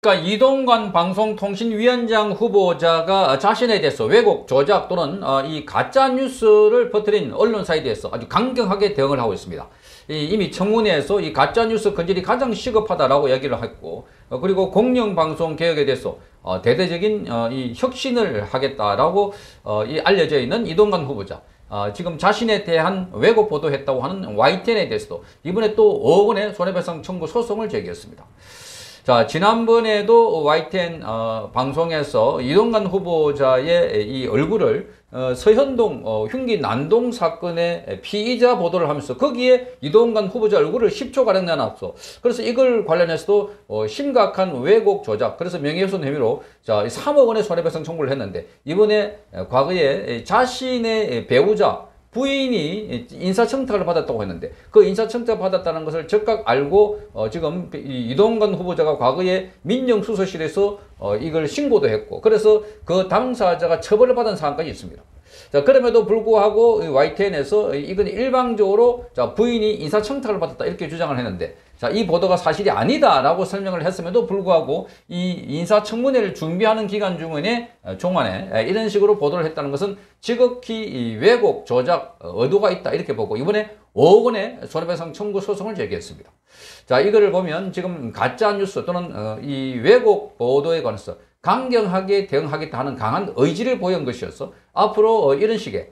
그러니까 이동관 방송통신위원장 후보자가 자신에 대해서 왜곡, 조작 또는 이 가짜 뉴스를 퍼뜨린 언론사에 대해서 아주 강경하게 대응을 하고 있습니다. 이미 청문회에서 이 가짜 뉴스 건절이 가장 시급하다라고 이야기를 했고, 그리고 공영방송 개혁에 대해서 대대적인 이 혁신을 하겠다라고 알려져 있는 이동관 후보자. 지금 자신에 대한 왜곡 보도했다고 하는 YTN에 대해서도 이번에 또 5억 원의 손해배상 청구 소송을 제기했습니다. 자, 지난번에도 YTN 방송에서 이동관 후보자의 이 얼굴을 서현동 흉기 난동 사건의 피의자 보도를 하면서 거기에 이동관 후보자 얼굴을 10초가량 내놨어. 그래서 이걸 관련해서도 심각한 왜곡 조작, 그래서 명예훼손 혐의로 자 3억 원의 손해배상 청구를 했는데, 이번에 과거에 자신의 배우자 부인이 인사청탁을 받았다고 했는데, 그 인사청탁 받았다는 것을 즉각 알고 지금 이동관 후보자가 과거에 민정수석실에서 이걸 신고도 했고, 그래서 그 당사자가 처벌을 받은 사안까지 있습니다. 자, 그럼에도 불구하고 YTN에서 이건 일방적으로 자 부인이 인사청탁을 받았다 이렇게 주장을 했는데, 자, 이 보도가 사실이 아니다라고 설명을 했음에도 불구하고 이 인사청문회를 준비하는 기간 중간에 이런 식으로 보도를 했다는 것은 지극히 왜곡, 조작, 의도가 있다 이렇게 보고 이번에 5억 원의 손해배상 청구 소송을 제기했습니다. 자, 이거를 보면 지금 가짜 뉴스 또는 이 왜곡 보도에 관해서 강경하게 대응하겠다 하는 강한 의지를 보인 것이어서 앞으로 이런 식의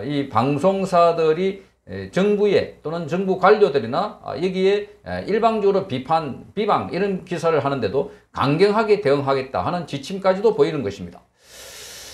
이 방송사들이 정부에 또는 정부 관료들이나 여기에 일방적으로 비방 이런 기사를 하는데도 강경하게 대응하겠다 하는 지침까지도 보이는 것입니다.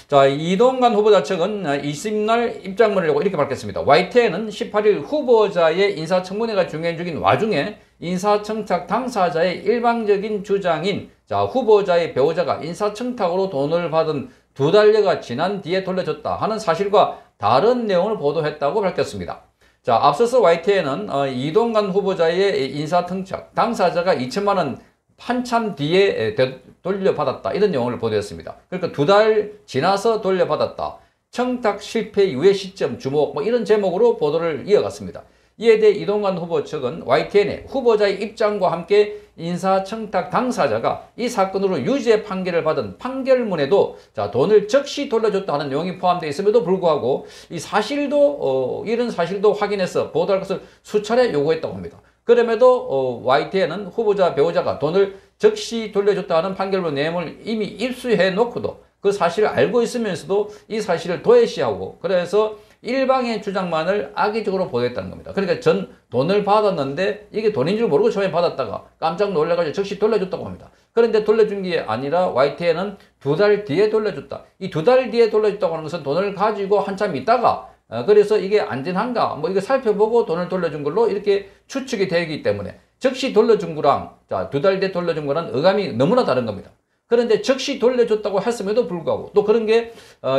자, 이동관 후보자 측은 20날 입장문을 내고 이렇게 밝혔습니다. YTN은 18일 후보자의 인사청문회가 진행 중인 와중에 인사청탁 당사자의 일방적인 주장인 자 후보자의 배우자가 인사청탁으로 돈을 받은 2달여가 지난 뒤에 돌려줬다 하는 사실과 다른 내용을 보도했다고 밝혔습니다. 자, 앞서서 YTN은 이동관 후보자의 인사청탁 당사자가 2천만 원 한참 뒤에 돌려받았다 이런 내용을 보도했습니다. 그러니까 2달 지나서 돌려받았다. 청탁 실패 이후의 시점 주목 뭐 이런 제목으로 보도를 이어갔습니다. 이에 대해 이동관 후보 측은 YTN의 후보자의 입장과 함께 인사청탁 당사자가 이 사건으로 유죄 판결을 받은 판결문에도 자 돈을 즉시 돌려줬다 하는 내용이 포함되어 있음에도 불구하고 이 사실도 이런 사실도 확인해서 보도할 것을 수차례 요구했다고 합니다. 그럼에도 YTN은 후보자 배우자가 돈을 즉시 돌려줬다 하는 판결문 내용을 이미 입수해 놓고도 그 사실을 알고 있으면서도 이 사실을 도외시하고 그래서 일방의 주장만을 악의적으로 보도했다는 겁니다. 그러니까 전 돈을 받았는데 이게 돈인 줄 모르고 처음에 받았다가 깜짝 놀라가지고 즉시 돌려줬다고 합니다. 그런데 돌려준 게 아니라 YTN은 2달 뒤에 돌려줬다. 이 2달 뒤에 돌려줬다고 하는 것은 돈을 가지고 한참 있다가 그래서 이게 안전한가 뭐 이거 살펴보고 돈을 돌려준 걸로 이렇게 추측이 되기 때문에 즉시 돌려준 거랑 자 2달 뒤에 돌려준 거랑 어감이 너무나 다른 겁니다. 그런데 즉시 돌려줬다고 했음에도 불구하고 또 그런 게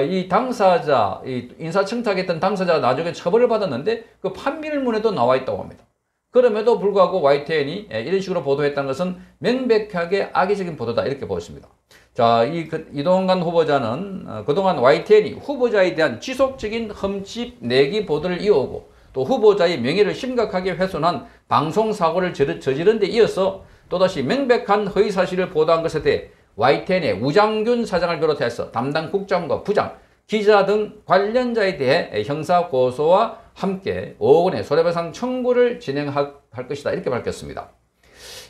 이 당사자, 이 인사청탁했던 당사자가 나중에 처벌을 받았는데 그 판결문에도 나와 있다고 합니다. 그럼에도 불구하고 YTN이 이런 식으로 보도했다는 것은 명백하게 악의적인 보도다 이렇게 보였습니다. 자, 이동관 후보자는 그동안 YTN이 후보자에 대한 지속적인 흠집 내기 보도를 이어오고 또 후보자의 명예를 심각하게 훼손한 방송사고를 저지른 데 이어서 또다시 명백한 허위사실을 보도한 것에 대해 YTN의 우장균 사장을 비롯해서 담당 국장과 부장, 기자 등 관련자에 대해 형사고소와 함께 5억 원의 손해배상 청구를 진행할 것이다 이렇게 밝혔습니다.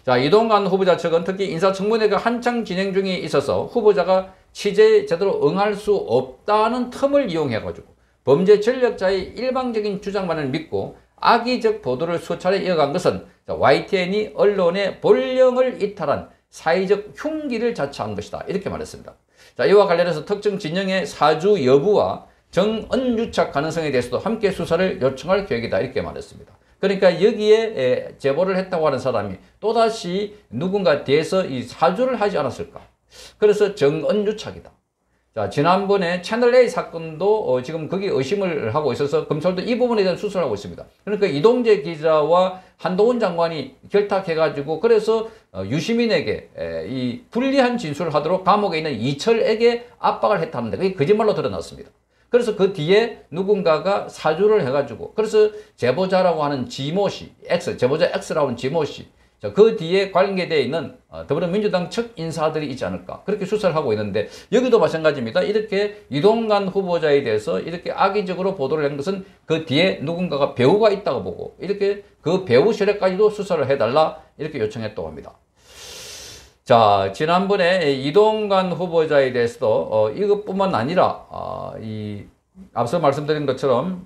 자, 이동관 후보자 측은 특히 인사청문회가 한창 진행 중에 있어서 후보자가 취재에 제대로 응할 수 없다는 틈을 이용해가지고 범죄 전력자의 일방적인 주장만을 믿고 악의적 보도를 수차례 이어간 것은 YTN이 언론의 본령을 이탈한 사회적 흉기를 자처한 것이다 이렇게 말했습니다. 자, 이와 관련해서 특정 진영의 사주 여부와 정언유착 가능성에 대해서도 함께 수사를 요청할 계획이다 이렇게 말했습니다. 그러니까 여기에 제보를 했다고 하는 사람이 또다시 누군가 뒤에서 이 사주를 하지 않았을까. 그래서 정언유착이다. 자, 지난번에 채널A 사건도 지금 거기 의심을 하고 있어서 검찰도 이 부분에 대한 수사를 하고 있습니다. 그러니까 이동재 기자와 한동훈 장관이 결탁해가지고 그래서 유시민에게 이 불리한 진술을 하도록 감옥에 있는 이철에게 압박을 했다는데 그게 거짓말로 드러났습니다. 그래서 그 뒤에 누군가가 사주를 해가지고 그래서 제보자라고 하는 지모 씨, 제보자 X라고 하는 지모 씨, 자, 그 뒤에 관계되어 있는 더불어민주당 측 인사들이 있지 않을까 그렇게 수사를 하고 있는데 여기도 마찬가지입니다. 이렇게 이동관 후보자에 대해서 이렇게 악의적으로 보도를 한 것은 그 뒤에 누군가가 배우가 있다고 보고 이렇게 그 배우 세력까지도 수사를 해달라 이렇게 요청했다고 합니다. 자, 지난번에 이동관 후보자에 대해서도 이것뿐만 아니라 앞서 말씀드린 것처럼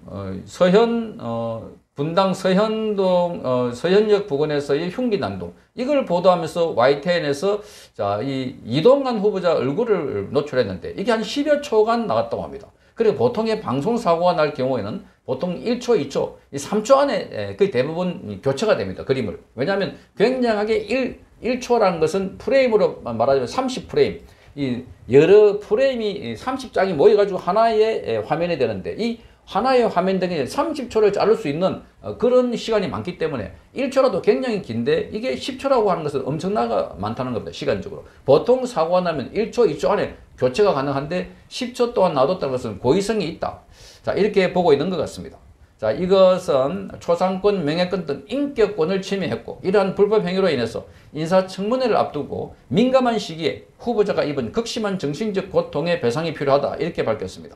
분당 서현동 서현역 부근에서의 흉기 난동 이걸 보도하면서 YTN에서 자, 이 이동관 후보자 얼굴을 노출했는데 이게 한 10여 초간 나갔다고 합니다. 그리고 보통의 방송 사고가 날 경우에는 보통 1초, 2초, 3초 안에 거의 대부분 교체가 됩니다. 그림을. 왜냐하면 굉장하게 1초라는 것은 프레임으로 말하자면 30프레임. 이 여러 프레임이 30장이 모여가지고 하나의 화면이 되는데 이 하나의 화면 등에 30초를 자를 수 있는 그런 시간이 많기 때문에 1초라도 굉장히 긴데 이게 10초라고 하는 것은 엄청나게 많다는 겁니다. 시간적으로. 보통 사고가 나면 1초, 2초 안에 교체가 가능한데 10초 동안 놔뒀다는 것은 고의성이 있다. 자, 이렇게 보고 있는 것 같습니다. 자, 이것은 초상권, 명예권 등 인격권을 침해했고 이러한 불법 행위로 인해서 인사청문회를 앞두고 민감한 시기에 후보자가 입은 극심한 정신적 고통의 배상이 필요하다. 이렇게 밝혔습니다.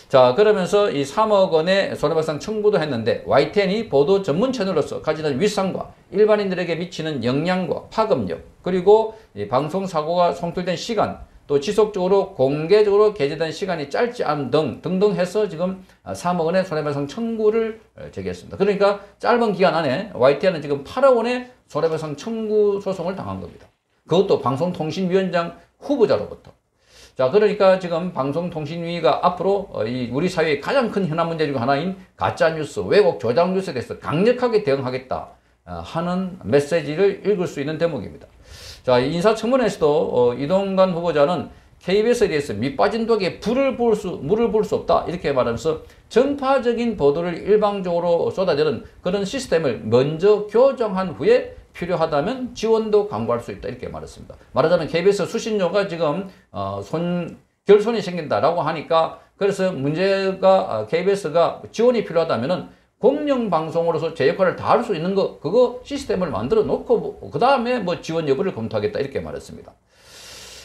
자, 그러면서 이 3억 원의 손해배상 청구도 했는데 YTN이 보도 전문 채널로서 가지는 위상과 일반인들에게 미치는 영향과 파급력 그리고 이 방송사고가 송출된 시간 또 지속적으로 공개적으로 게재된 시간이 짧지 않은 등등 해서 지금 3억 원의 손해배상 청구를 제기했습니다. 그러니까 짧은 기간 안에 YTN은 지금 8억 원의 손해배상 청구 소송을 당한 겁니다. 그것도 방송통신위원장 후보자로부터. 자, 그러니까 지금 방송통신위가 앞으로 우리 사회의 가장 큰 현안 문제 중 하나인 가짜뉴스, 왜곡, 조작 뉴스에 대해서 강력하게 대응하겠다 하는 메시지를 읽을 수 있는 대목입니다. 자, 인사청문회에서도 이동관 후보자는 KBS에 대해서 밑빠진 독에 물을 부을 수 없다 이렇게 말하면서 정파적인 보도를 일방적으로 쏟아내는 그런 시스템을 먼저 교정한 후에 필요하다면 지원도 강구할 수 있다 이렇게 말했습니다. 말하자면 KBS 수신료가 지금 결손이 생긴다라고 하니까 그래서 문제가 KBS가 지원이 필요하다면은 공영방송으로서 제 역할을 다 할 수 있는 거 그거 시스템을 만들어 놓고 그 다음에 뭐 지원 여부를 검토하겠다 이렇게 말했습니다.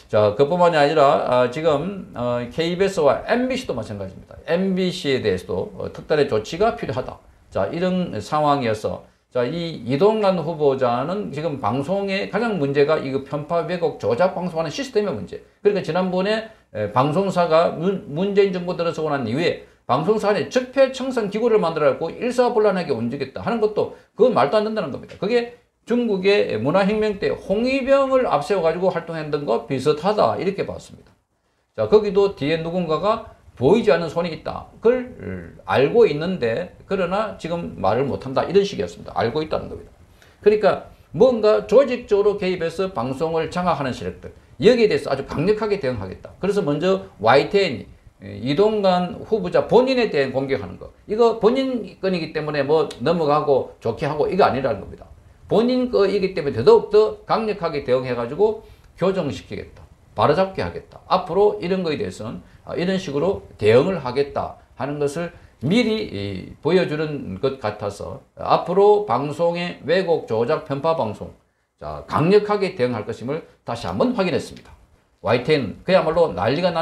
자, 그뿐만이 아니라 지금 KBS와 MBC도 마찬가지입니다. MBC에 대해서도 특단의 조치가 필요하다. 자, 이런 상황이어서 자, 이 이동관 후보자는 지금 방송의 가장 문제가 이거 편파, 왜곡, 조작 방송하는 시스템의 문제. 그러니까 지난번에 방송사가 문재인 정부 들어서고 난 이후에 방송사 안에 적폐청산 기구를 만들어갖고 일사불란하게 움직였다 하는 것도 그건 말도 안 된다는 겁니다. 그게 중국의 문화혁명 때 홍위병을 앞세워가지고 활동했던 거 비슷하다 이렇게 봤습니다. 자, 거기도 뒤에 누군가가 보이지 않는 손이 있다. 그걸 알고 있는데 그러나 지금 말을 못한다. 이런 식이었습니다. 알고 있다는 겁니다. 그러니까 뭔가 조직적으로 개입해서 방송을 장악하는 세력들 여기에 대해서 아주 강력하게 대응하겠다. 그래서 먼저 YTN이 이동관 후보자 본인에 대한 공격하는 거 이거 본인 건이기 때문에 뭐 넘어가고 좋게 하고 이거 아니라는 겁니다. 본인 거이기 때문에 더욱더 강력하게 대응해가지고 교정시키겠다. 바로잡게 하겠다. 앞으로 이런 거에 대해서는 이런 식으로 대응을 하겠다 하는 것을 미리 보여주는 것 같아서 앞으로 방송의 왜곡, 조작, 편파 방송 자, 강력하게 대응할 것임을 다시 한번 확인했습니다. YTN 그야말로 난리가 난